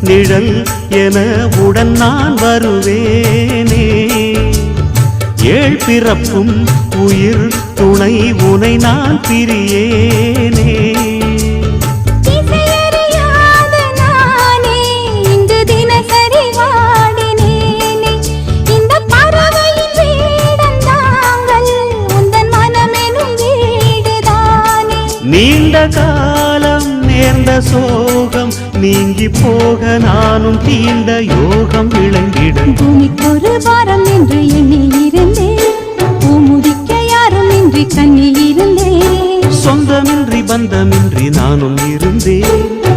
நிழல் என உடன் நான் வருவேனே. ஏழ் பிறப்பும் உயிர் துணை உனை நான் பிரியேனே. நீண்ட காலம் நேர்ந்த சோகம் நீங்கி போக நானும் தீண்ட யோகம் விளங்கிடும். பூமிக்கொரு வாரம் என்று எண்ணி இருந்தேன், பூமுடிக்க யாரும் இன்றி கண்ணி இருந்தேன். சொந்தமின்றி பந்தமின்றி நானும் இருந்தேன்.